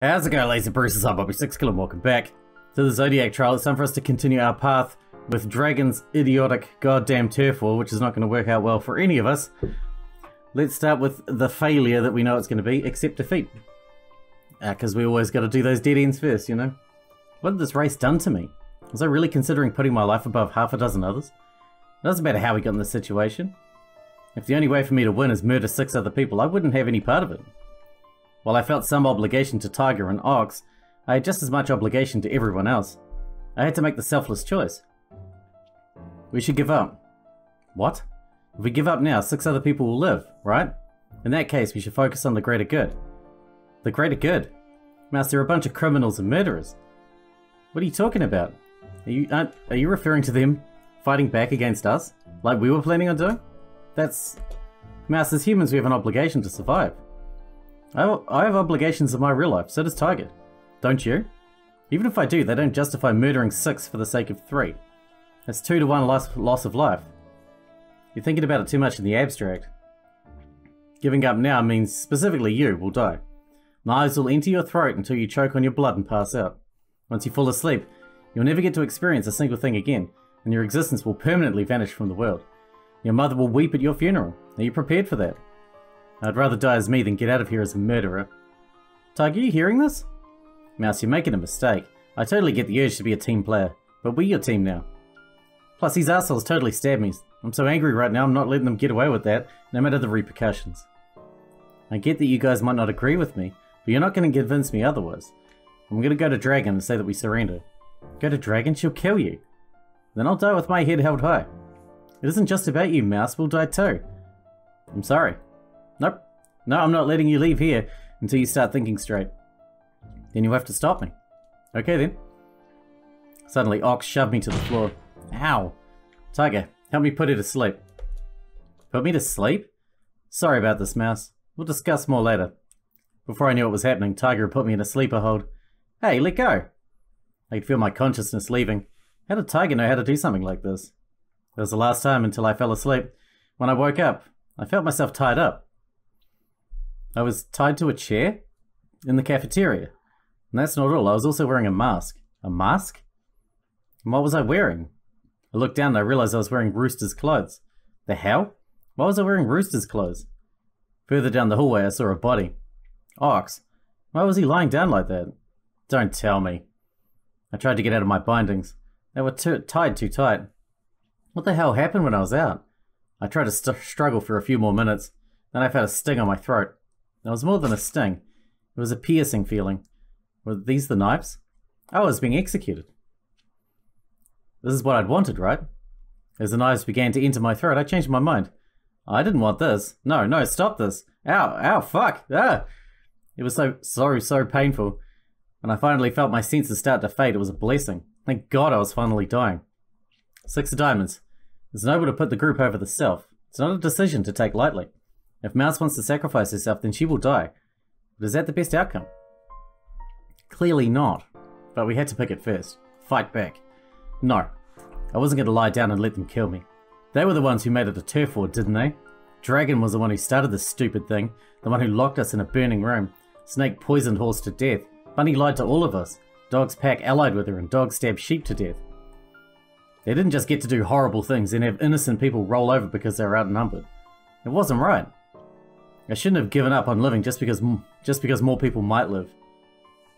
How's it going, laser bruises? I'm Bobby Sixkilla and welcome back to the Zodiac Trial. It's time for us to continue our path with Dragon's idiotic goddamn turf war, which is not going to work out well for any of us. Let's start with the failure that we know it's going to be, accept defeat. Because we always got to do those dead ends first, you know? What had this race done to me? Was I really considering putting my life above half a dozen others? It doesn't matter how we got in this situation. If the only way for me to win is murder 6 other people, I wouldn't have any part of it. While I felt some obligation to Tiger and Ox, I had just as much obligation to everyone else. I had to make the selfless choice. We should give up. What? If we give up now, 6 other people will live, right? In that case, we should focus on the greater good. The greater good? Mouse, they're a bunch of criminals and murderers. What are you talking about? Are you referring to them fighting back against us? Like we were planning on doing? Mouse, as humans we have an obligation to survive. I have obligations in my real life, so does Tiger. Don't you? Even if I do, they don't justify murdering 6 for the sake of 3. That's 2 to 1 loss of life. You're thinking about it too much in the abstract. Giving up now means specifically you will die. Knives will enter your throat until you choke on your blood and pass out. Once you fall asleep, you'll never get to experience a single thing again, and your existence will permanently vanish from the world. Your mother will weep at your funeral. Are you prepared for that? I'd rather die as me than get out of here as a murderer. Tiger, are you hearing this? Mouse, you're making a mistake. I totally get the urge to be a team player, but we're your team now. Plus, these assholes totally stabbed me. I'm so angry right now, I'm not letting them get away with that, no matter the repercussions. I get that you guys might not agree with me, but you're not going to convince me otherwise. I'm going to go to Dragon and say that we surrender. Go to Dragon? She'll kill you. Then I'll die with my head held high. It isn't just about you, Mouse. We'll die too. I'm sorry. Nope. No, I'm not letting you leave here until you start thinking straight. Then you have to stop me. Okay then. Suddenly, Ox shoved me to the floor. Ow. Tiger, help me put her to sleep. Put me to sleep? Sorry about this, Mouse. We'll discuss more later. Before I knew what was happening, Tiger had put me in a sleeper hold. Hey, let go! I could feel my consciousness leaving. How did Tiger know how to do something like this? It was the last time until I fell asleep. When I woke up, I felt myself tied up. I was tied to a chair? In the cafeteria. And that's not all, I was also wearing a mask. A mask? And what was I wearing? I looked down and I realized I was wearing Rooster's clothes. The hell? Why was I wearing Rooster's clothes? Further down the hallway I saw a body. Ox. Why was he lying down like that? Don't tell me. I tried to get out of my bindings. They were tied too tight. What the hell happened when I was out? I tried to struggle for a few more minutes. Then I felt a sting on my throat. It was more than a sting. It was a piercing feeling. Were these the knives? Oh, I was being executed. This is what I'd wanted, right? As the knives began to enter my throat, I changed my mind. I didn't want this. No, stop this. Ow, fuck. Ah! It was so painful. When I finally felt my senses start to fade, it was a blessing. Thank God I was finally dying. 6 diamonds. It's noble to put the group over the self. It's not a decision to take lightly. If Mouse wants to sacrifice herself, then she will die. But is that the best outcome? Clearly not. But we had to pick it first. Fight back. No. I wasn't going to lie down and let them kill me. They were the ones who made it a turf war, didn't they? Dragon was the one who started this stupid thing. The one who locked us in a burning room. Snake poisoned Horse to death. Bunny lied to all of us. Dog's pack allied with her and Dog stabbed sheep to death. They didn't just get to do horrible things and have innocent people roll over because they were outnumbered. It wasn't right. I shouldn't have given up on living just because more people might live.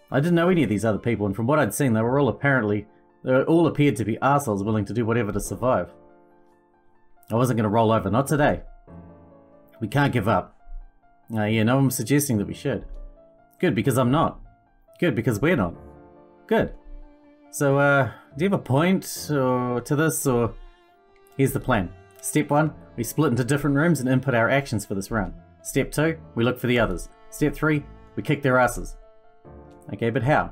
I didn't know any of these other people, and from what I'd seen, they all appeared to be arseholes willing to do whatever to survive. I wasn't going to roll over, not today. We can't give up. Yeah, no one's suggesting that we should. Good, because I'm not. Good, because we're not. Good. So, do you have a point to this, or... Here's the plan. Step 1, we split into different rooms and input our actions for this round. Step 2, we look for the others. Step 3, we kick their asses. Okay, but how?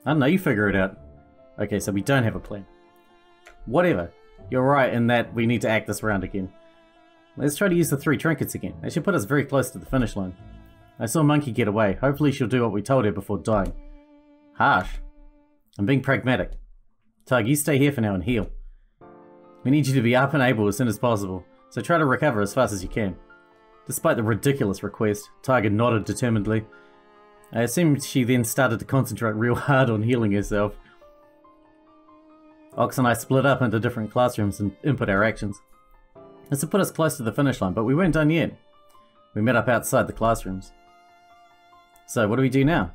I don't know, you figure it out. Okay, so we don't have a plan. Whatever. You're right in that we need to act this round again. Let's try to use the 3 trinkets again. They should put us very close to the finish line. I saw Monkey get away. Hopefully she'll do what we told her before dying. Harsh. I'm being pragmatic. Tug, you stay here for now and heal. We need you to be up and able as soon as possible, so try to recover as fast as you can. Despite the ridiculous request, Tiger nodded determinedly. I assume she then started to concentrate real hard on healing herself. Ox and I split up into different classrooms and input our actions. This would put us close to the finish line, but we weren't done yet. We met up outside the classrooms. So what do we do now?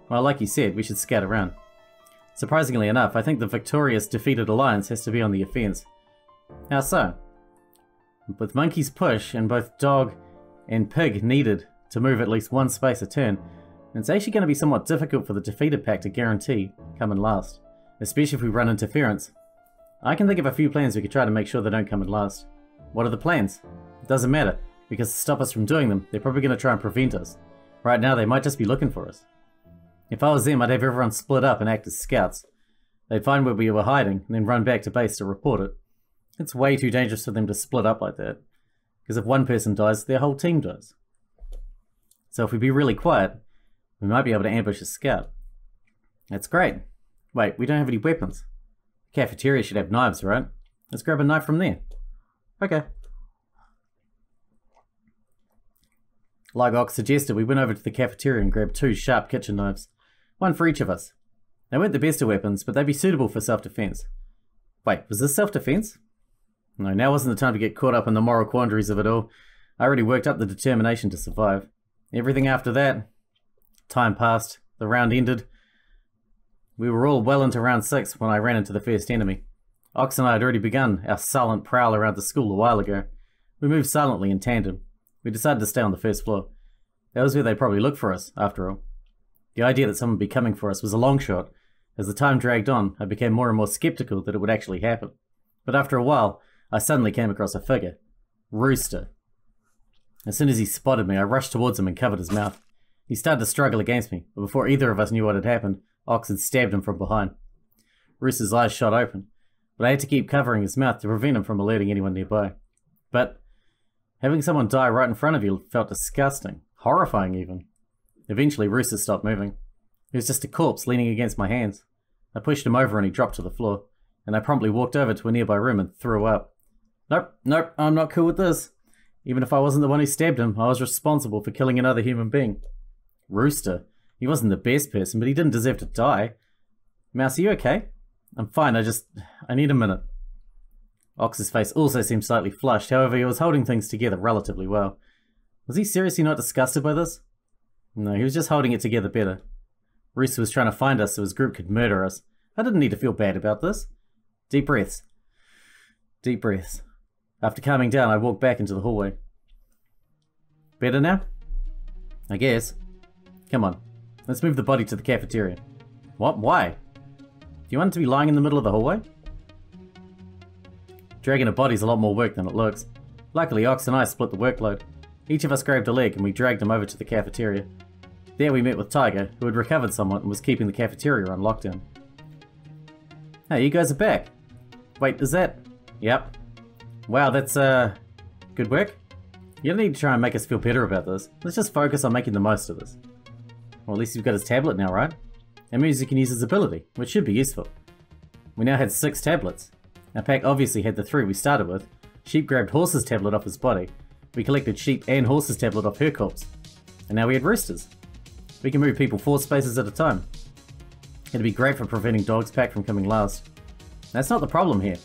Well, like you said, we should scout around. Surprisingly enough, I think the victorious defeated alliance has to be on the offense. How so? With Monkey's push and both Dog and Pig needed to move at least one space a turn, it's actually going to be somewhat difficult for the defeated pack to guarantee come in last, especially if we run interference. I can think of a few plans we could try to make sure they don't come in last. What are the plans? It doesn't matter, because to stop us from doing them, they're probably going to try and prevent us. Right now, they might just be looking for us. If I was them, I'd have everyone split up and act as scouts. They'd find where we were hiding, and then run back to base to report it. It's way too dangerous for them to split up like that, because if one person dies, their whole team dies. So if we be really quiet, we might be able to ambush a scout. That's great. Wait, we don't have any weapons. The cafeteria should have knives, right? Let's grab a knife from there. Okay. Like Ox suggested, we went over to the cafeteria and grabbed 2 sharp kitchen knives. One for each of us. They weren't the best of weapons, but they'd be suitable for self-defense. Wait, was this self-defense? No, now wasn't the time to get caught up in the moral quandaries of it all. I already worked up the determination to survive. Everything after that... Time passed. The round ended. We were all well into round 6 when I ran into the first enemy. Ox and I had already begun our silent prowl around the school a while ago. We moved silently in tandem. We decided to stay on the first floor. That was where they'd probably look for us, after all. The idea that someone would be coming for us was a long shot. As the time dragged on, I became more and more skeptical that it would actually happen. But after a while, I suddenly came across a figure. Rooster. As soon as he spotted me, I rushed towards him and covered his mouth. He started to struggle against me, but before either of us knew what had happened, Ox had stabbed him from behind. Rooster's eyes shot open, but I had to keep covering his mouth to prevent him from alerting anyone nearby. But having someone die right in front of you felt disgusting, horrifying even. Eventually, Rooster stopped moving. He was just a corpse leaning against my hands. I pushed him over and he dropped to the floor, and I promptly walked over to a nearby room and threw up. Nope, I'm not cool with this. Even if I wasn't the one who stabbed him, I was responsible for killing another human being. Rooster. He wasn't the best person, but he didn't deserve to die. Mouse, are you okay? I'm fine, I need a minute. Ox's face also seemed slightly flushed, however he was holding things together relatively well. Was he seriously not disgusted by this? No, he was just holding it together better. Rooster was trying to find us so his group could murder us. I didn't need to feel bad about this. Deep breaths. Deep breaths. After calming down, I walked back into the hallway. Better now? I guess. Come on, let's move the body to the cafeteria. What? Why? Do you want it to be lying in the middle of the hallway? Dragging a body's a lot more work than it looks. Luckily, Ox and I split the workload. Each of us grabbed a leg and we dragged him over to the cafeteria. There we met with Tiger, who had recovered somewhat and was keeping the cafeteria on lockdown. Hey, you guys are back. Wait, is that... Yep. Wow, that's, good work? You don't need to try and make us feel better about this. Let's just focus on making the most of this. Well, at least you've got his tablet now, right? That means you can use his ability, which should be useful. We now had 6 tablets. Our pack obviously had the 3 we started with. Sheep grabbed Horse's tablet off his body. We collected Sheep and Horse's tablet off her corpse. And now we had Roosters. We can move people 4 spaces at a time. It'd be great for preventing Dog's pack from coming last. That's not the problem here.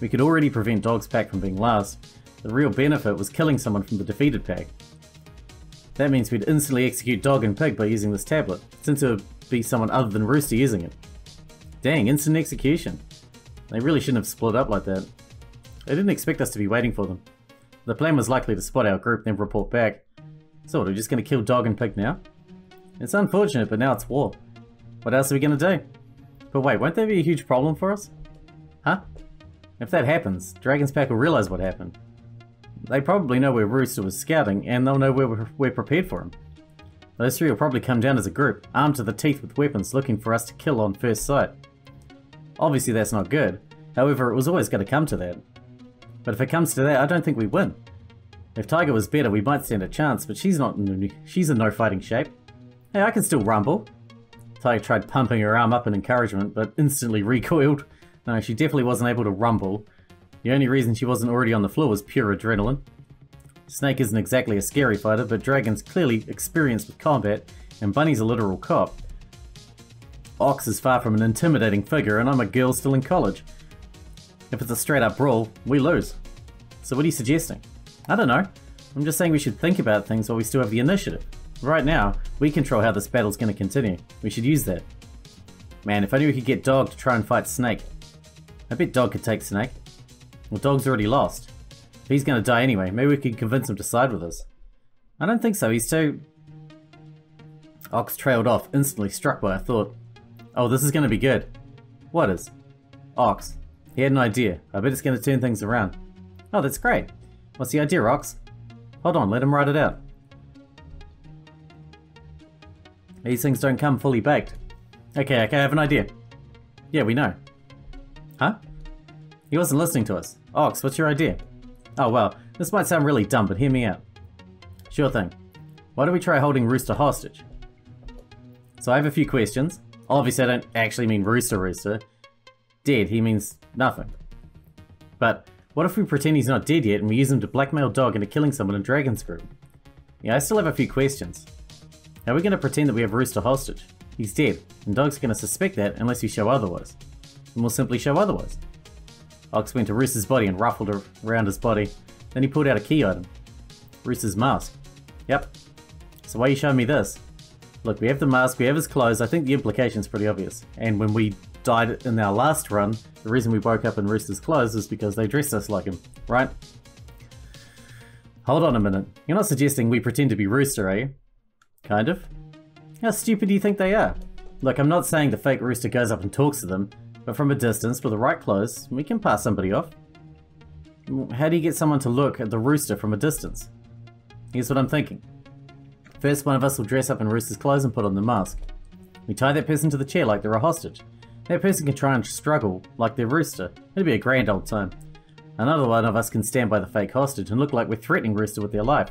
We could already prevent Dog's pack from being last. The real benefit was killing someone from the defeated pack. That means we'd instantly execute Dog and Pig by using this tablet, since it would be someone other than Rooster using it. Dang, instant execution. They really shouldn't have split up like that. They didn't expect us to be waiting for them. The plan was likely to spot our group, then report back. So what, are we just going to kill Dog and Pig now? It's unfortunate, but now it's war. What else are we going to do? But wait, won't that be a huge problem for us? Huh? If that happens, Dragon's Pack will realize what happened. They probably know where Rooster was scouting, and they'll know where we're prepared for him. Those 3 will probably come down as a group, armed to the teeth with weapons, looking for us to kill on first sight. Obviously that's not good, however it was always going to come to that. But if it comes to that, I don't think we win. If Tiger was better, we might stand a chance, but she's in no fighting shape. Hey, I can still rumble. Tiger tried pumping her arm up in encouragement, but instantly recoiled. No, she definitely wasn't able to rumble. The only reason she wasn't already on the floor was pure adrenaline. Snake isn't exactly a scary fighter, but Dragon's clearly experienced with combat, and Bunny's a literal cop. Ox is far from an intimidating figure, and I'm a girl still in college. If it's a straight up brawl, we lose. So what are you suggesting? I don't know. I'm just saying we should think about things while we still have the initiative. Right now, we control how this battle's going to continue. We should use that. Man, if only we could get Dog to try and fight Snake. I bet Dog could take Snake. Well, Dog's already lost. If he's going to die anyway, maybe we can convince him to side with us. I don't think so, he's too... Ox trailed off, instantly struck by a thought. Oh, this is going to be good. What is? Ox. He had an idea. I bet it's going to turn things around. Oh, that's great. What's the idea, Ox? Hold on, let him write it out. These things don't come fully baked. Okay, I have an idea. Yeah, we know. Huh? He wasn't listening to us. Ox, what's your idea? Oh, well, this might sound really dumb, but hear me out. Sure thing. Why don't we try holding Rooster hostage? So I have a few questions. Obviously, I don't actually mean Rooster. Dead, he means nothing. But what if we pretend he's not dead yet and we use him to blackmail Dog into killing someone in Dragon's group? Yeah, I still have a few questions. How are we going to pretend that we have Rooster hostage? He's dead, and Dog's going to suspect that unless we show otherwise. And we'll simply show otherwise. Ox went to Rooster's body and ruffled around his body. Then he pulled out a key item. Rooster's mask. Yep. So why are you showing me this? Look, we have the mask, we have his clothes. I think the implication's pretty obvious. And when we died in our last run, the reason we woke up in Rooster's clothes is because they dressed us like him, right? Hold on a minute. You're not suggesting we pretend to be Rooster, are you? Kind of. How stupid do you think they are? Look, I'm not saying the fake Rooster goes up and talks to them, but from a distance, with the right clothes, we can pass somebody off. How do you get someone to look at the Rooster from a distance? Here's what I'm thinking. First, one of us will dress up in Rooster's clothes and put on the mask. We tie that person to the chair like they're a hostage. That person can try and struggle like they're Rooster. It'll be a grand old time. Another one of us can stand by the fake hostage and look like we're threatening Rooster with their life.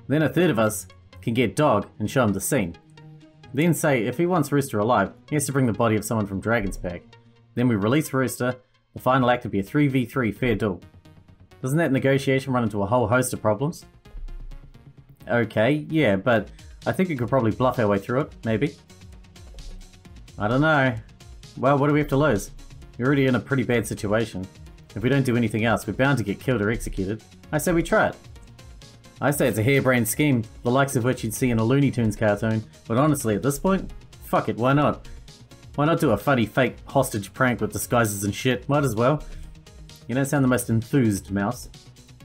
Then a third of us can get Dog and show him the scene. Then say if he wants Rooster alive, he has to bring the body of someone from Dragon's Pack. Then we release Rooster. The final act would be a 3v3 fair duel. Doesn't that negotiation run into a whole host of problems? Okay, yeah, but I think we could probably bluff our way through it, maybe. I don't know. Well, what do we have to lose? We're already in a pretty bad situation. If we don't do anything else, we're bound to get killed or executed. I say we try it. I say it's a harebrained scheme, the likes of which you'd see in a Looney Tunes cartoon, but honestly, at this point, fuck it, why not? Why not do a funny fake hostage prank with disguises and shit? Might as well. You don't sound the most enthused, Mouse.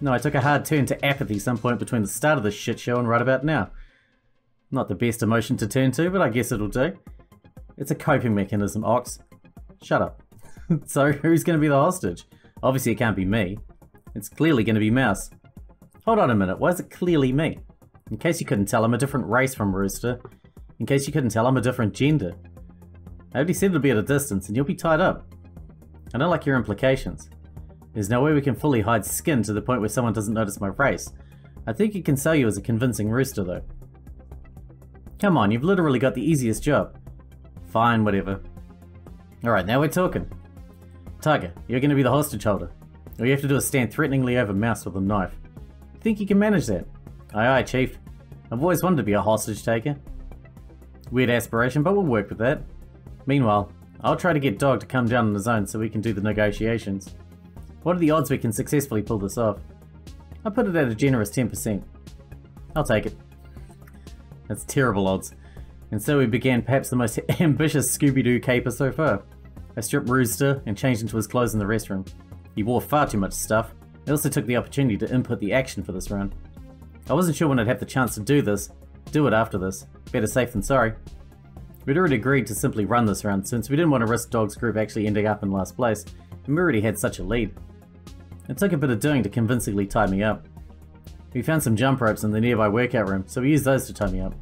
No, I took a hard turn to apathy some point between the start of this shit show and right about now. Not the best emotion to turn to, but I guess it'll do. It's a coping mechanism, Ox. Shut up. So, who's going to be the hostage? Obviously it can't be me. It's clearly going to be Mouse. Hold on a minute, why is it clearly me? In case you couldn't tell, I'm a different race from Rooster. In case you couldn't tell, I'm a different gender. I already said it'll be at a distance, and you'll be tied up. I don't like your implications. There's no way we can fully hide skin to the point where someone doesn't notice my race. I think it can sell you as a convincing Rooster, though. Come on, you've literally got the easiest job. Fine, whatever. Alright, now we're talking. Tiger, you're going to be the hostage holder. All you have to do is stand threateningly over Mouse with a knife. Think you can manage that? Aye aye, Chief. I've always wanted to be a hostage taker. Weird aspiration, but we'll work with that. Meanwhile, I'll try to get Dog to come down on his own so we can do the negotiations. What are the odds we can successfully pull this off? I'll put it at a generous 10%. I'll take it. That's terrible odds. And so we began perhaps the most ambitious Scooby-Doo caper so far. I stripped Rooster and changed into his clothes in the restroom. He wore far too much stuff. I also took the opportunity to input the action for this round. I wasn't sure when I'd have the chance to do it after this. Better safe than sorry. We'd already agreed to simply run this round since we didn't want to risk Dog's group actually ending up in last place, and we already had such a lead. It took a bit of doing to convincingly tie me up. We found some jump ropes in the nearby workout room, so we used those to tie me up.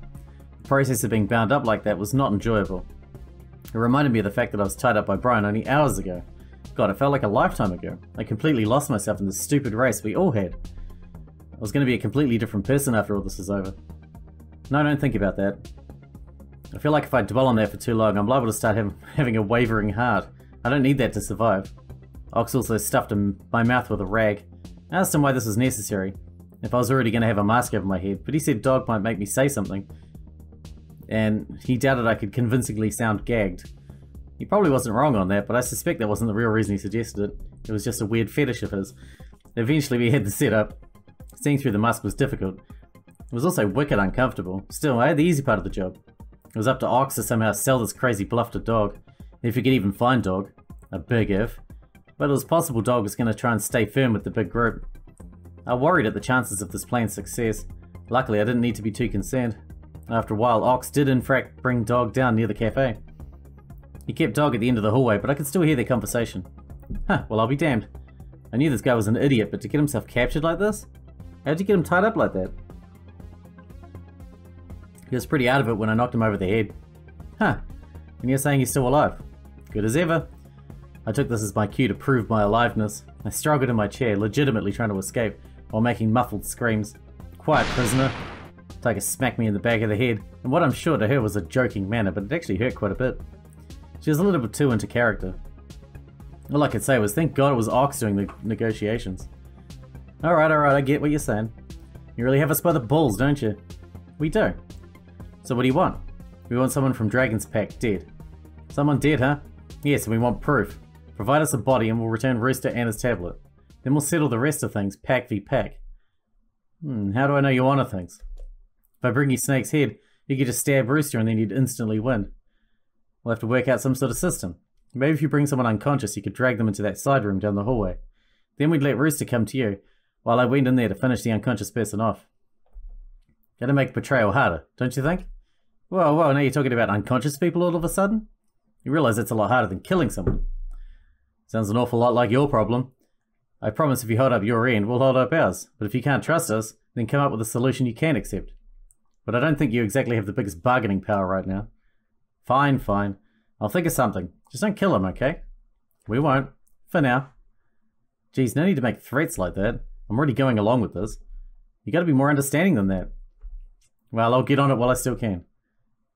The process of being bound up like that was not enjoyable. It reminded me of the fact that I was tied up by Brian only hours ago. God, it felt like a lifetime ago. I completely lost myself in this stupid race we all had. I was going to be a completely different person after all this is over. No, don't think about that. I feel like if I dwell on that for too long, I'm liable to start having a wavering heart. I don't need that to survive. Ox also stuffed my mouth with a rag. I asked him why this was necessary, if I was already going to have a mask over my head, but he said Dog might make me say something. and he doubted I could convincingly sound gagged. He probably wasn't wrong on that, but I suspect that wasn't the real reason he suggested it. It was just a weird fetish of his. Eventually we had the setup. Seeing through the mask was difficult. It was also wicked uncomfortable. Still, I had the easy part of the job. It was up to Ox to somehow sell this crazy bluff to Dog. If he could even find Dog. A big if. But it was possible Dog was going to try and stay firm with the big group. I worried at the chances of this plan's success. Luckily, I didn't need to be too concerned. After a while, Ox did in fact bring Dog down near the cafe. He kept Dog at the end of the hallway, but I could still hear their conversation. Huh, well I'll be damned. I knew this guy was an idiot, but to get himself captured like this? How'd you get him tied up like that? He was pretty out of it when I knocked him over the head. Huh, and you're saying he's still alive? Good as ever. I took this as my cue to prove my aliveness. I struggled in my chair, legitimately trying to escape, while making muffled screams. Quiet, prisoner. Tiger smacked me in the back of the head, and what I'm sure to her was a joking manner, but it actually hurt quite a bit. She was a little bit too into character. All I could say was, thank God it was Ox doing the negotiations. Alright, I get what you're saying. You really have us by the balls, don't you? We do. So what do you want? We want someone from Dragon's Pack dead. Someone dead, huh? Yes, and we want proof. Provide us a body and we'll return Rooster and his tablet. Then we'll settle the rest of things, pack v pack. How do I know you honor things? If I bring you Snake's head, you could just stab Rooster and then you'd instantly win. We'll have to work out some sort of system. Maybe if you bring someone unconscious, you could drag them into that side room down the hallway. Then we'd let Rooster come to you, while I went in there to finish the unconscious person off. Gotta make betrayal harder, don't you think? Whoa, now you're talking about unconscious people all of a sudden? You realize it's a lot harder than killing someone. Sounds an awful lot like your problem. I promise if you hold up your end, we'll hold up ours. But if you can't trust us, then come up with a solution you can accept. But I don't think you exactly have the biggest bargaining power right now. Fine. I'll think of something. Just don't kill him, okay? We won't. For now. Geez, no need to make threats like that. I'm already going along with this. You gotta be more understanding than that. Well, I'll get on it while I still can.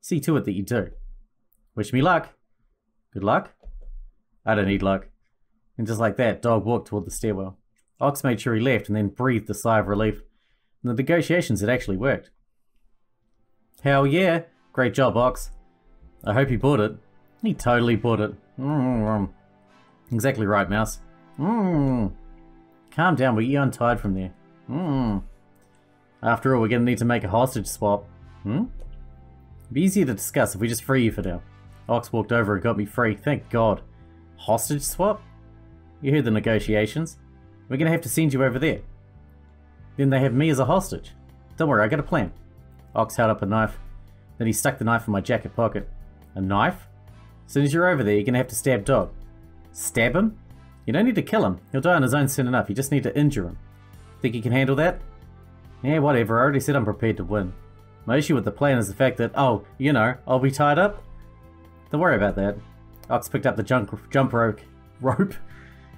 See to it that you do. Wish me luck. Good luck? I don't need luck. And just like that, Dog walked toward the stairwell. Ox made sure he left and then breathed a sigh of relief. And the negotiations had actually worked. Hell yeah! Great job, Ox. I hope he bought it. He totally bought it. Exactly right, Mouse. Calm down, we'll get you untied from there. After all, we're gonna need to make a hostage swap. It'd be easier to discuss if we just free you for now. Ox walked over and got me free, thank God. Hostage swap? You heard the negotiations. We're gonna have to send you over there. Then they have me as a hostage. Don't worry, I got a plan. Ox held up a knife. Then he stuck the knife in my jacket pocket. A knife? As soon as you're over there, you're gonna have to stab Dog. Stab him? You don't need to kill him. He'll die on his own soon enough. You just need to injure him. Think you can handle that? Yeah, whatever. I already said I'm prepared to win. My issue with the plan is the fact that, oh, you know, I'll be tied up. Don't worry about that. Ox picked up the jump rope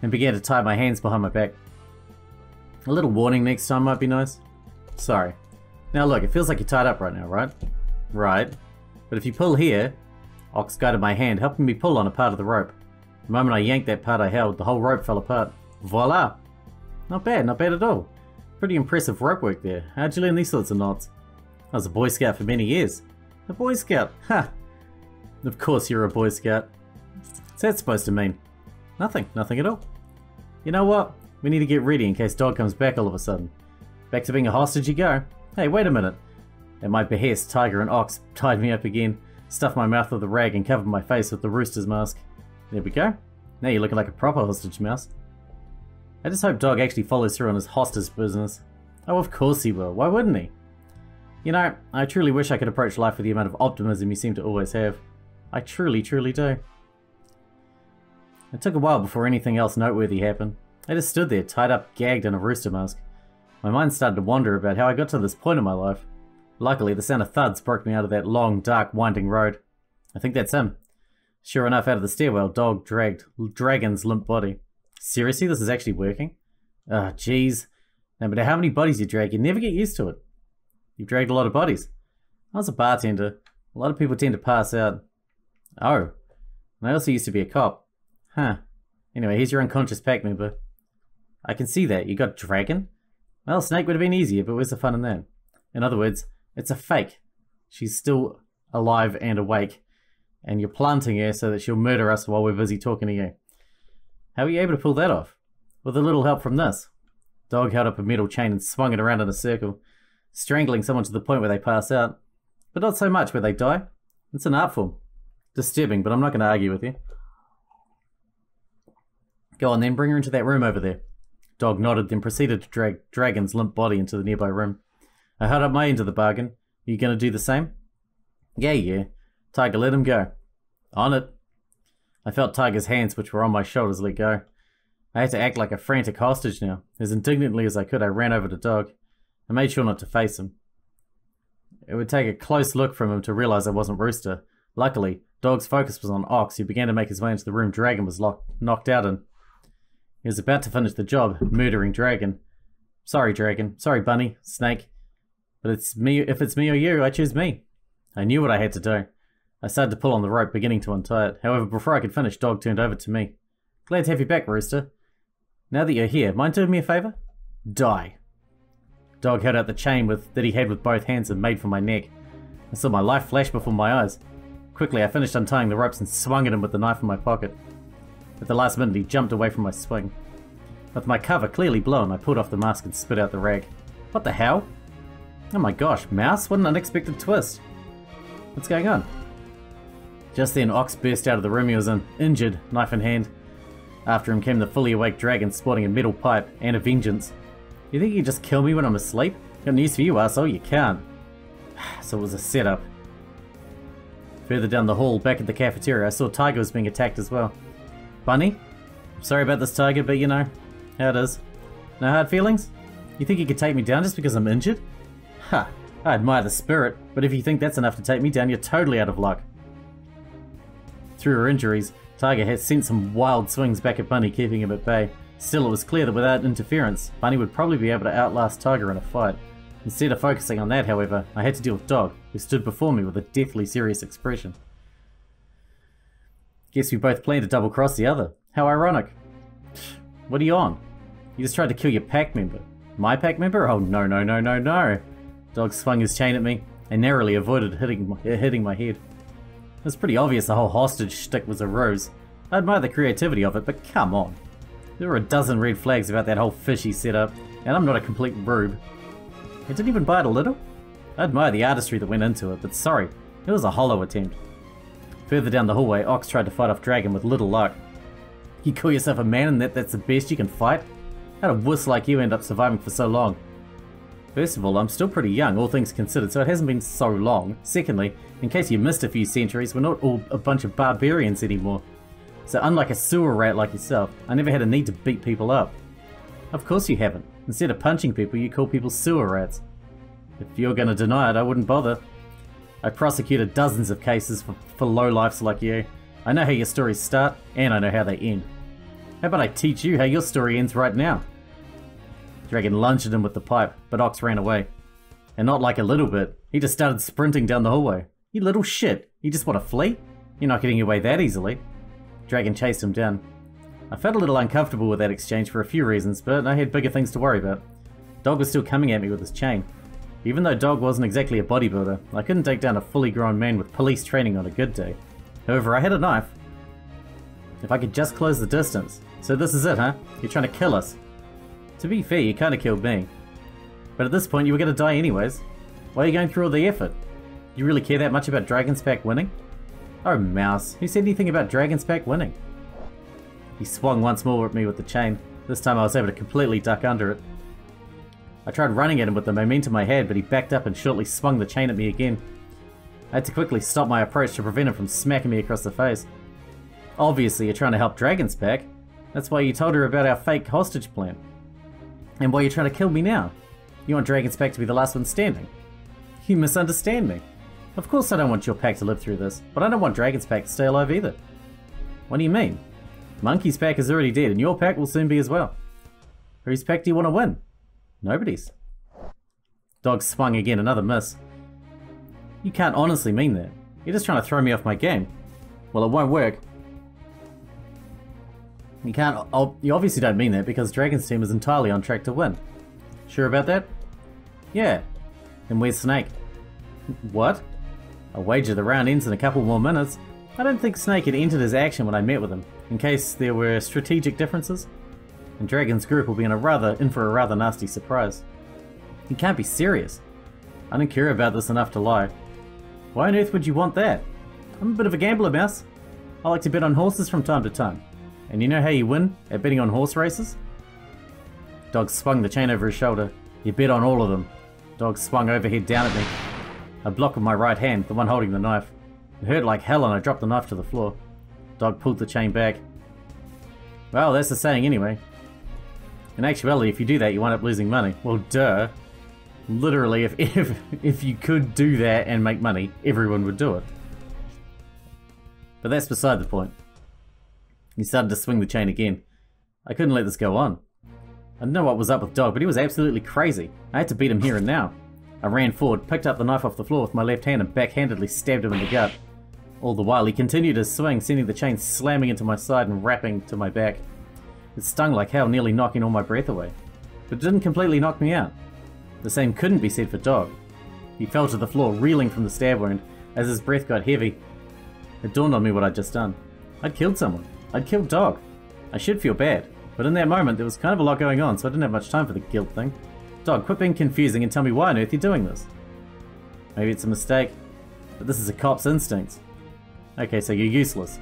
and began to tie my hands behind my back. A little warning next time might be nice. Sorry. Now look, it feels like you're tied up right now, right? Right. But if you pull here, Ox guided my hand, helping me pull on a part of the rope. The moment I yanked that part I held, the whole rope fell apart. Voila! Not bad at all. Pretty impressive rope work there. How'd you learn these sorts of knots? I was a Boy Scout for many years. A Boy Scout? Ha! Of course you're a Boy Scout. What's that supposed to mean? Nothing at all. You know what? We need to get ready in case Dog comes back all of a sudden. Back to being a hostage you go. Hey, wait a minute. At my behest, Tiger and Ox tied me up again, stuffed my mouth with a rag and covered my face with the rooster's mask. There we go. Now you're looking like a proper hostage, Mouse. I just hope Dog actually follows through on his hostage business. Oh, of course he will. Why wouldn't he? You know, I truly wish I could approach life with the amount of optimism you seem to always have. I truly do. It took a while before anything else noteworthy happened. I just stood there, tied up, gagged in a rooster mask. My mind started to wander about how I got to this point in my life. Luckily, the sound of thuds broke me out of that long, dark, winding road. I think that's him. Sure enough, out of the stairwell, Dog dragged Dragon's limp body. Seriously, this is actually working? Ah, jeez. No matter how many bodies you drag, you never get used to it. You've dragged a lot of bodies. I was a bartender. A lot of people tend to pass out. Oh. And I also used to be a cop. Huh. Anyway, here's your unconscious pack member. I can see that. You got Dragon? Well, Snake would have been easier, but where's the fun in that? In other words, it's a fake. She's still alive and awake, and you're planting her so that she'll murder us while we're busy talking to you. How were you able to pull that off? With a little help from this. Dog held up a metal chain and swung it around in a circle, strangling someone to the point where they pass out. But not so much where they die. It's an art form. Disturbing, but I'm not going to argue with you. Go on then, bring her into that room over there. Dog nodded, then proceeded to drag Dragon's limp body into the nearby room. I held up my end of the bargain. Are you going to do the same? Yeah. Tiger, let him go. On it. I felt Tiger's hands, which were on my shoulders, let go. I had to act like a frantic hostage now. As indignantly as I could, I ran over to Dog. I made sure not to face him. It would take a close look from him to realize I wasn't Rooster. Luckily, Dog's focus was on Ox, who began to make his way into the room Dragon was knocked out in. He was about to finish the job, murdering Dragon. Sorry, Dragon. Sorry, Bunny. Snake. But it's me. If it's me or you, I choose me. I knew what I had to do. I started to pull on the rope, beginning to untie it. However, before I could finish, Dog turned over to me. Glad to have you back, Rooster. Now that you're here, mind doing me a favour? Die. Dog held out the chain that he had with both hands and made for my neck. I saw my life flash before my eyes. Quickly, I finished untying the ropes and swung at him with the knife in my pocket. At the last minute, he jumped away from my swing. With my cover clearly blown, I pulled off the mask and spit out the rag. What the hell? Oh my gosh, Mouse, what an unexpected twist. What's going on? Just then, Ox burst out of the room. He was injured, knife in hand. After him came the fully awake Dragon sporting a metal pipe and a vengeance. You think you can just kill me when I'm asleep? Got news for you, asshole, you can't. So it was a setup. Further down the hall, back at the cafeteria, I saw Tiger was being attacked as well. Bunny? Sorry about this, Tiger, but you know how it is. No hard feelings? You think you could take me down just because I'm injured? Ha! I admire the spirit, but if you think that's enough to take me down, you're totally out of luck. Through her injuries, Tiger had sent some wild swings back at Bunny, keeping him at bay. Still, it was clear that without interference, Bunny would probably be able to outlast Tiger in a fight. Instead of focusing on that, however, I had to deal with Dog, who stood before me with a deathly serious expression. Guess we both planned to double-cross the other. How ironic. What are you on? You just tried to kill your pack member. My pack member? Oh, no. Dog swung his chain at me and narrowly avoided hitting my head. It was pretty obvious the whole hostage shtick was a ruse. I admire the creativity of it, but come on. There were a dozen red flags about that whole fishy setup, and I'm not a complete rube. I didn't even buy it a little. I admire the artistry that went into it, but sorry, it was a hollow attempt. Further down the hallway, Ox tried to fight off Dragon with little luck. You call yourself a man and that's the best you can fight? How'd a wuss like you end up surviving for so long? First of all, I'm still pretty young, all things considered, so it hasn't been so long. Secondly, in case you missed a few centuries, we're not all a bunch of barbarians anymore. So unlike a sewer rat like yourself, I never had a need to beat people up. Of course you haven't. Instead of punching people, you call people sewer rats. If you're gonna deny it, I wouldn't bother. I prosecuted dozens of cases for lowlifes like you. I know how your stories start, and I know how they end. How about I teach you how your story ends right now? Dragon lunged at him with the pipe, but Ox ran away. And not like a little bit, he just started sprinting down the hallway. You little shit, you just want to flee? You're not getting away that easily. Dragon chased him down. I felt a little uncomfortable with that exchange for a few reasons, but I had bigger things to worry about. Dog was still coming at me with his chain. Even though Dog wasn't exactly a bodybuilder, I couldn't take down a fully grown man with police training on a good day. However, I had a knife. If I could just close the distance. So this is it, huh? You're trying to kill us. To be fair, you kinda killed me. But at this point, you were gonna die anyways. Why are you going through all the effort? You really care that much about Dragon's Pack winning? Oh, Mouse, who said anything about Dragon's Pack winning? He swung once more at me with the chain. This time I was able to completely duck under it. I tried running at him with the momentum I had, but he backed up and shortly swung the chain at me again. I had to quickly stop my approach to prevent him from smacking me across the face. Obviously, you're trying to help Dragon's Pack. That's why you told her about our fake hostage plan. And why you're trying to kill me now. You want Dragon's Pack to be the last one standing. You misunderstand me. Of course I don't want your pack to live through this, but I don't want Dragon's Pack to stay alive either. What do you mean? Monkey's pack is already dead, and your pack will soon be as well. Whose pack do you want to win? Nobody's. Dog swung again, another miss. You can't honestly mean that. You're just trying to throw me off my game. Well, it won't work. You can't. You obviously don't mean that because Dragon's team is entirely on track to win. Sure about that? Yeah. Then where's Snake? What? I wager the round ends in a couple more minutes. I don't think Snake had entered his action when I met with him, in case there were strategic differences. And Dragon's group will be in for a rather nasty surprise. You can't be serious. I don't care about this enough to lie. Why on earth would you want that? I'm a bit of a gambler, Mouse. I like to bet on horses from time to time. And you know how you win at betting on horse races? Dog swung the chain over his shoulder. You bet on all of them. Dog swung overhead down at me. I blocked with my right hand, the one holding the knife. It hurt like hell and I dropped the knife to the floor. Dog pulled the chain back. Well, that's the saying anyway. In actuality, if you do that, you wind up losing money. Well, duh. Literally, if you could do that and make money, everyone would do it. But that's beside the point. He started to swing the chain again. I couldn't let this go on. I don't know what was up with Dog, but he was absolutely crazy. I had to beat him here and now. I ran forward, picked up the knife off the floor with my left hand and backhandedly stabbed him in the gut. All the while, he continued his swing, sending the chain slamming into my side and wrapping to my back. It stung like hell, nearly knocking all my breath away. But it didn't completely knock me out. The same couldn't be said for Dog. He fell to the floor, reeling from the stab wound. As his breath got heavy, it dawned on me what I'd just done. I'd killed someone. I'd killed Dog. I should feel bad, but in that moment there was kind of a lot going on, so I didn't have much time for the guilt thing. Dog, quit being confusing and tell me why on earth you're doing this. Maybe it's a mistake, but this is a cop's instincts. Okay, so you're useless.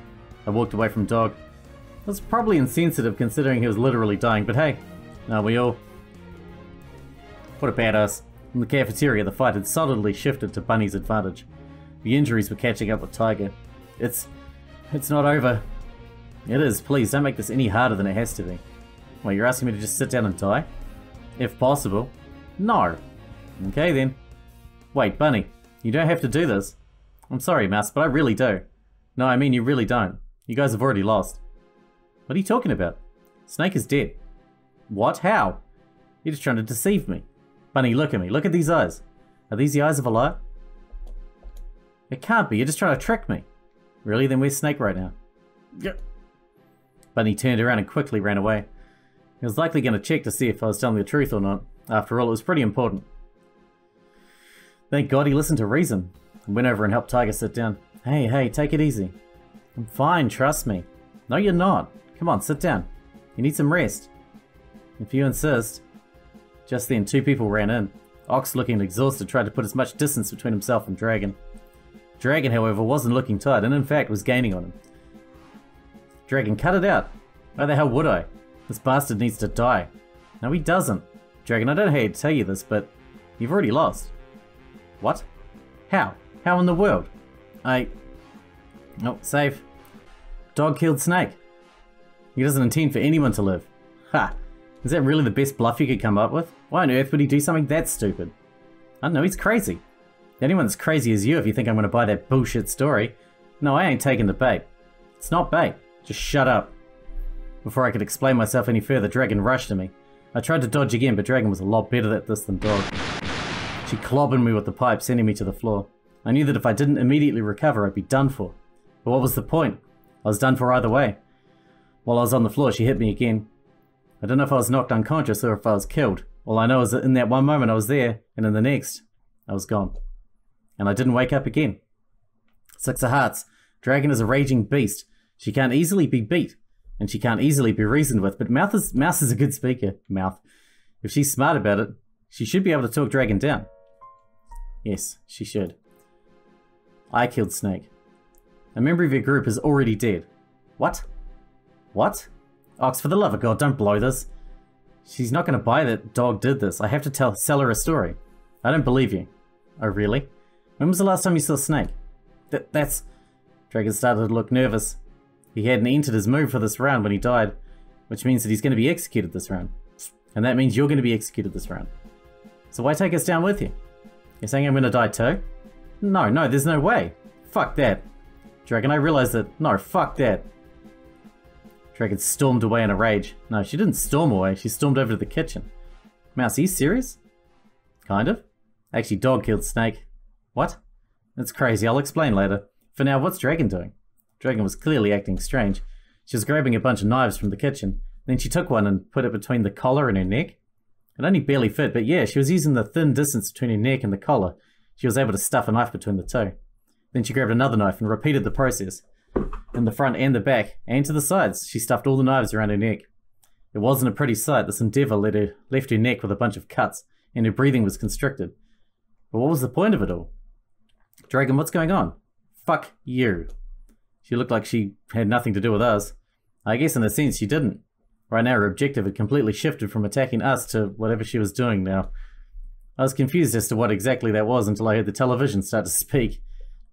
I walked away from Dog. It was probably insensitive considering he was literally dying, but hey, now we all... What a badass. In the cafeteria, the fight had solidly shifted to Bunny's advantage. The injuries were catching up with Tiger. It's not over. It is, please, don't make this any harder than it has to be. Wait, you're asking me to just sit down and die? If possible. No. Okay then. Wait, Bunny, you don't have to do this. I'm sorry, Mouse, but I really do. No, I mean you really don't. You guys have already lost. What are you talking about? Snake is dead. What? How? You're just trying to deceive me. Bunny, look at me. Look at these eyes. Are these the eyes of a liar? It can't be. You're just trying to trick me. Really? Then where's Snake right now? Yep. Bunny turned around and quickly ran away. He was likely going to check to see if I was telling the truth or not. After all, it was pretty important. Thank God he listened to reason. I went over and helped Tiger sit down. Hey, take it easy. I'm fine, trust me. No, you're not. Come on, sit down. You need some rest. If you insist. Just then, two people ran in. Ox, looking exhausted, tried to put as much distance between himself and Dragon. Dragon, however, wasn't looking tired, and in fact was gaining on him. Dragon, cut it out. Why the hell would I? This bastard needs to die. No, he doesn't. Dragon, I don't know how to tell you this, but you've already lost. What? How? How in the world? Oh, safe. Dog killed Snake. He doesn't intend for anyone to live. Ha! Is that really the best bluff you could come up with? Why on earth would he do something that stupid? I don't know, he's crazy. Anyone as crazy as you if you think I'm going to buy that bullshit story. No, I ain't taking the bait. It's not bait. Just shut up. Before I could explain myself any further, Dragon rushed to me. I tried to dodge again, but Dragon was a lot better at this than Dog. She clobbered me with the pipe, sending me to the floor. I knew that if I didn't immediately recover, I'd be done for. But what was the point? I was done for either way. While I was on the floor, she hit me again. I don't know if I was knocked unconscious or if I was killed. All I know is that in that one moment I was there, and in the next, I was gone. And I didn't wake up again. Six of Hearts. Dragon is a raging beast. She can't easily be beat, and she can't easily be reasoned with, but Mouse is a good speaker. Mouth. If she's smart about it, she should be able to talk Dragon down. Yes, she should. I killed Snake. A member of your group is already dead. What? What? Ox, for the love of God, don't blow this. She's not going to buy that Dog did this. I have to sell her a story. I don't believe you. Oh, really? When was the last time you saw Snake? That's... Dragon started to look nervous. He hadn't entered his move for this round when he died, which means that he's going to be executed this round. And that means you're going to be executed this round. So why take us down with you? You're saying I'm going to die too? No, there's no way. Fuck that. Dragon, I realize that... No, fuck that. Dragon stormed away in a rage. No, she didn't storm away. She stormed over to the kitchen. Mouse, are you serious? Kind of. Actually, Dog killed Snake. What? That's crazy. I'll explain later. For now, what's Dragon doing? Dragon was clearly acting strange. She was grabbing a bunch of knives from the kitchen. Then she took one and put it between the collar and her neck. It only barely fit, but yeah, she was using the thin distance between her neck and the collar. She was able to stuff a knife between the two. Then she grabbed another knife and repeated the process. In the front and the back, and to the sides, she stuffed all the knives around her neck. It wasn't a pretty sight. This endeavour left her neck with a bunch of cuts, and her breathing was constricted. But what was the point of it all? Dragon, what's going on? Fuck you. She looked like she had nothing to do with us. I guess in a sense she didn't. Right now her objective had completely shifted from attacking us to whatever she was doing now. I was confused as to what exactly that was until I heard the television start to speak,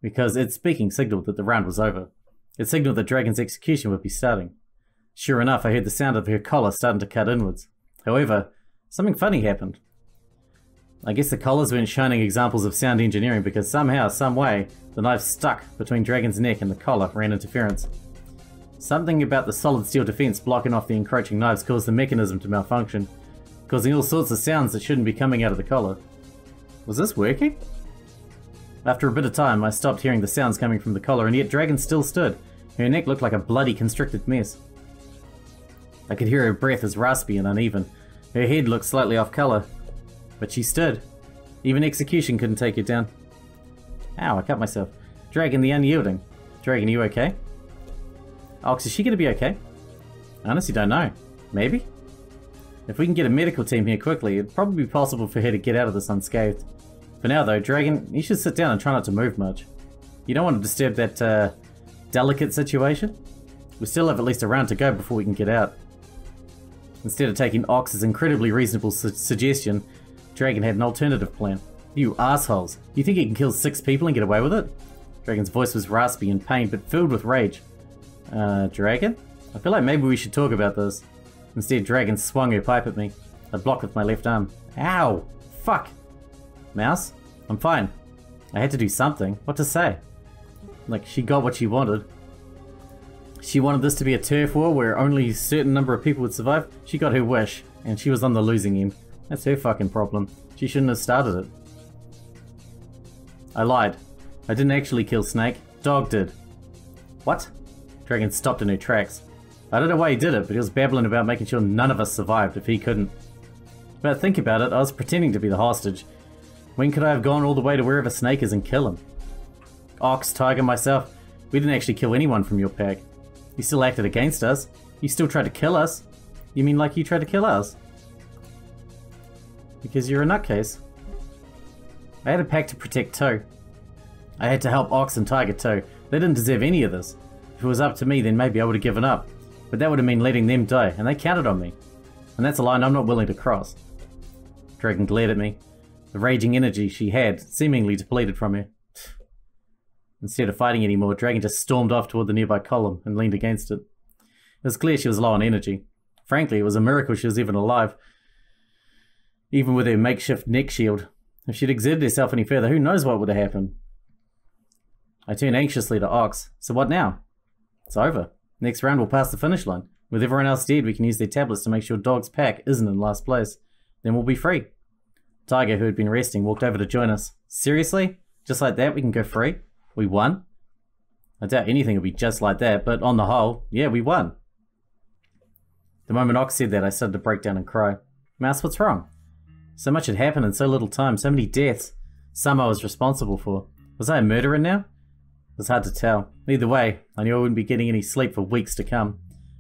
because its speaking signaled that the round was over. It signaled that Dragon's execution would be starting. Sure enough, I heard the sound of her collar starting to cut inwards. However, something funny happened. I guess the collars weren't shining examples of sound engineering because somehow, some way, the knife stuck between Dragon's neck and the collar ran interference. Something about the solid steel defense blocking off the encroaching knives caused the mechanism to malfunction, causing all sorts of sounds that shouldn't be coming out of the collar. Was this working? After a bit of time, I stopped hearing the sounds coming from the collar, and yet Dragon still stood. Her neck looked like a bloody constricted mess. I could hear her breath as raspy and uneven. Her head looked slightly off color. But she stood. Even execution couldn't take her down. Ow, I cut myself. Dragon the Unyielding. Dragon, are you okay? Ox, is she gonna be okay? I honestly don't know. Maybe? If we can get a medical team here quickly, it'd probably be possible for her to get out of this unscathed. For now though, Dragon, you should sit down and try not to move much. You don't want to disturb that, delicate situation. We still have at least a round to go before we can get out. Instead of taking Ox's incredibly reasonable suggestion, Dragon had an alternative plan. You assholes. You think you can kill 6 people and get away with it? Dragon's voice was raspy and pained, but filled with rage. Dragon? I feel like maybe we should talk about this. Instead, Dragon swung her pipe at me. I blocked with my left arm. Ow! Fuck! Mouse? I'm fine. I had to do something. What to say? Like, she got what she wanted. She wanted this to be a turf war where only a certain number of people would survive. She got her wish, and she was on the losing end. That's her fucking problem. She shouldn't have started it. I lied. I didn't actually kill Snake. Dog did. What? Dragon stopped in her tracks. I don't know why he did it, but he was babbling about making sure none of us survived if he couldn't. But think about it, I was pretending to be the hostage. When could I have gone all the way to wherever Snake is and kill him? Ox, Tiger, myself, we didn't actually kill anyone from your pack. You still acted against us. You still tried to kill us. You mean like you tried to kill us? Because you're a nutcase. I had a pack to protect too. I had to help Ox and Tiger too. They didn't deserve any of this. If it was up to me, then maybe I would have given up. But that would have meant letting them die, and they counted on me. And that's a line I'm not willing to cross. Dragon glared at me. The raging energy she had seemingly depleted from her. Instead of fighting anymore, Dragon just stormed off toward the nearby column and leaned against it. It was clear she was low on energy. Frankly, it was a miracle she was even alive. Even with her makeshift neck shield. If she'd exerted herself any further, who knows what would have happened? I turned anxiously to Ox. So what now? It's over. Next round we'll pass the finish line. With everyone else dead, we can use their tablets to make sure Dog's pack isn't in last place. Then we'll be free. Tiger, who had been resting, walked over to join us. Seriously? Just like that we can go free? We won? I doubt anything will be just like that, but on the whole, yeah, we won. The moment Ox said that, I started to break down and cry. Mouse, what's wrong? So much had happened in so little time, so many deaths. Some I was responsible for. Was I a murderer now? It was hard to tell. Either way, I knew I wouldn't be getting any sleep for weeks to come.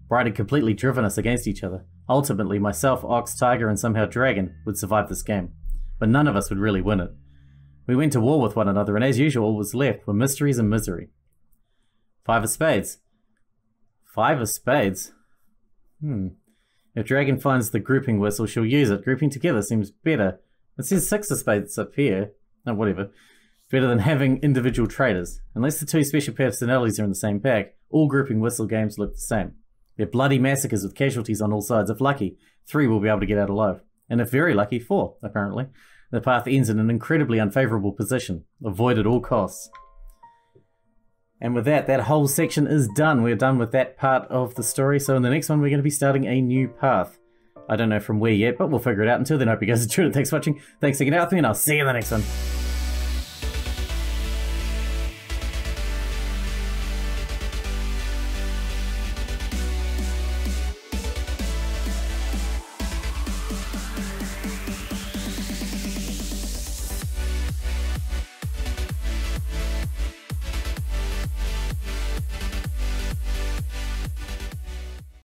Bright had completely driven us against each other. Ultimately, myself, Ox, Tiger, and somehow Dragon would survive this game. But none of us would really win it. We went to war with one another, and as usual, all was left were mysteries and misery. 5 of spades. 5 of spades? If Dragon finds the grouping whistle, she'll use it. Grouping together seems better. It says 6 of spades up here. Oh, whatever. Better than having individual traders. Unless the 2 special personalities are in the same pack, all grouping whistle games look the same. They're bloody massacres with casualties on all sides. If lucky, 3 will be able to get out alive. And if very lucky, 4, apparently. The path ends in an incredibly unfavourable position. Avoid at all costs. And with that whole section is done. We're done with that part of the story. So in the next one, we're going to be starting a new path. I don't know from where yet, but we'll figure it out. Until then, I hope you guys enjoyed it. Thanks for watching. Thanks for hanging out with me, and I'll see you in the next one.